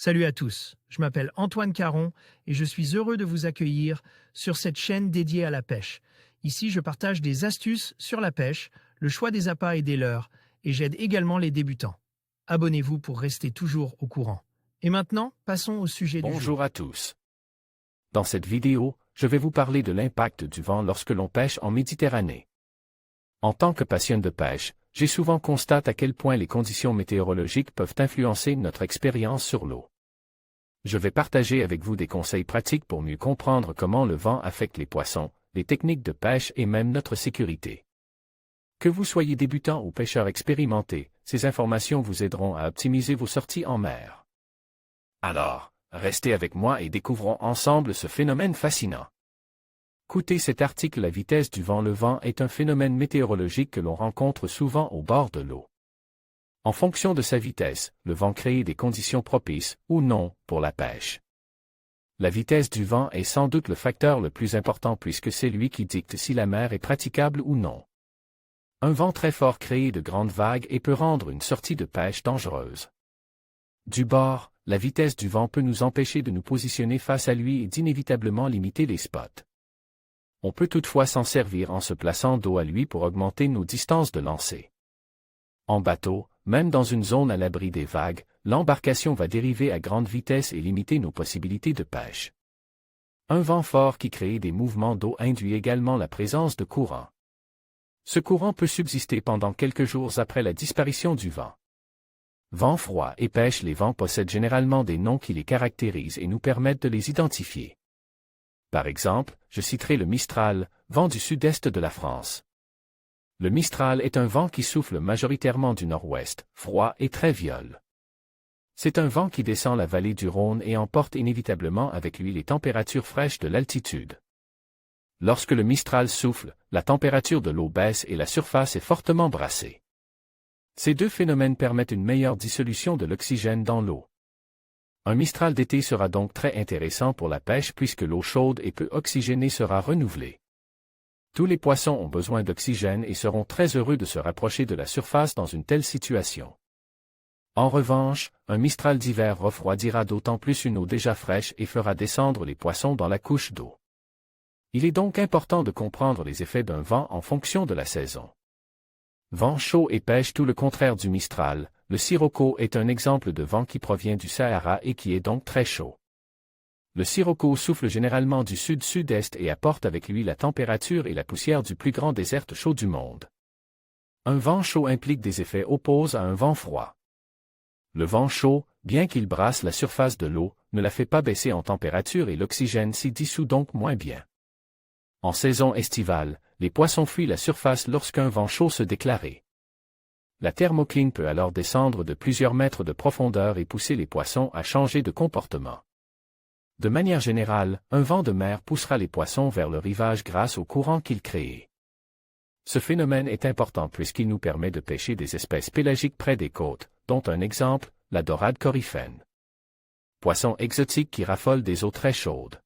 Salut à tous, je m'appelle Antoine Caron et je suis heureux de vous accueillir sur cette chaîne dédiée à la pêche. Ici, je partage des astuces sur la pêche, le choix des appâts et des leurres, et j'aide également les débutants. Abonnez-vous pour rester toujours au courant. Et maintenant, passons au sujet du jour. Bonjour à tous. Dans cette vidéo, je vais vous parler de l'impact du vent lorsque l'on pêche en Méditerranée. En tant que passionné de pêche, j'ai souvent constaté à quel point les conditions météorologiques peuvent influencer notre expérience sur l'eau. Je vais partager avec vous des conseils pratiques pour mieux comprendre comment le vent affecte les poissons, les techniques de pêche et même notre sécurité. Que vous soyez débutant ou pêcheur expérimenté, ces informations vous aideront à optimiser vos sorties en mer. Alors, restez avec moi et découvrons ensemble ce phénomène fascinant. Écoutez cet article. La vitesse du vent. Le vent est un phénomène météorologique que l'on rencontre souvent au bord de l'eau. En fonction de sa vitesse, le vent crée des conditions propices, ou non, pour la pêche. La vitesse du vent est sans doute le facteur le plus important puisque c'est lui qui dicte si la mer est praticable ou non. Un vent très fort crée de grandes vagues et peut rendre une sortie de pêche dangereuse. Du bord, la vitesse du vent peut nous empêcher de nous positionner face à lui et d'inévitablement limiter les spots. On peut toutefois s'en servir en se plaçant dos à lui pour augmenter nos distances de lancer. En bateau, même dans une zone à l'abri des vagues, l'embarcation va dériver à grande vitesse et limiter nos possibilités de pêche. Un vent fort qui crée des mouvements d'eau induit également la présence de courant. Ce courant peut subsister pendant quelques jours après la disparition du vent. Vent froid et pêche. Les vents possèdent généralement des noms qui les caractérisent et nous permettent de les identifier. Par exemple, je citerai le Mistral, vent du sud-est de la France. Le Mistral est un vent qui souffle majoritairement du nord-ouest, froid et très viol. C'est un vent qui descend la vallée du Rhône et emporte inévitablement avec lui les températures fraîches de l'altitude. Lorsque le Mistral souffle, la température de l'eau baisse et la surface est fortement brassée. Ces deux phénomènes permettent une meilleure dissolution de l'oxygène dans l'eau. Un Mistral d'été sera donc très intéressant pour la pêche puisque l'eau chaude et peu oxygénée sera renouvelée. Tous les poissons ont besoin d'oxygène et seront très heureux de se rapprocher de la surface dans une telle situation. En revanche, un Mistral d'hiver refroidira d'autant plus une eau déjà fraîche et fera descendre les poissons dans la couche d'eau. Il est donc important de comprendre les effets d'un vent en fonction de la saison. Vent chaud et pêche. Tout le contraire du Mistral, le Sirocco est un exemple de vent qui provient du Sahara et qui est donc très chaud. Le Sirocco souffle généralement du sud-sud-est et apporte avec lui la température et la poussière du plus grand désert chaud du monde. Un vent chaud implique des effets opposés à un vent froid. Le vent chaud, bien qu'il brasse la surface de l'eau, ne la fait pas baisser en température et l'oxygène s'y dissout donc moins bien. En saison estivale, les poissons fuient la surface lorsqu'un vent chaud se déclare. La thermocline peut alors descendre de plusieurs mètres de profondeur et pousser les poissons à changer de comportement. De manière générale, un vent de mer poussera les poissons vers le rivage grâce au courant qu'il crée. Ce phénomène est important puisqu'il nous permet de pêcher des espèces pélagiques près des côtes, dont un exemple, la dorade coryphène. Poisson exotique qui raffole des eaux très chaudes.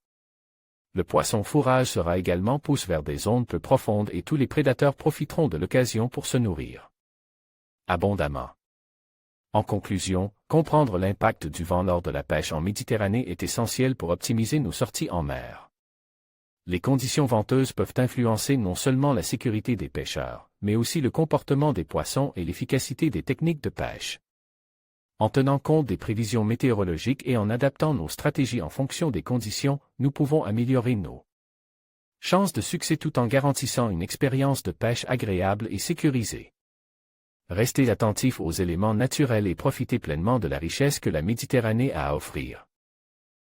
Le poisson fourrage sera également poussé vers des zones peu profondes et tous les prédateurs profiteront de l'occasion pour se nourrir abondamment. En conclusion, comprendre l'impact du vent lors de la pêche en Méditerranée est essentiel pour optimiser nos sorties en mer. Les conditions venteuses peuvent influencer non seulement la sécurité des pêcheurs, mais aussi le comportement des poissons et l'efficacité des techniques de pêche. En tenant compte des prévisions météorologiques et en adaptant nos stratégies en fonction des conditions, nous pouvons améliorer nos chances de succès tout en garantissant une expérience de pêche agréable et sécurisée. Restez attentifs aux éléments naturels et profitez pleinement de la richesse que la Méditerranée a à offrir.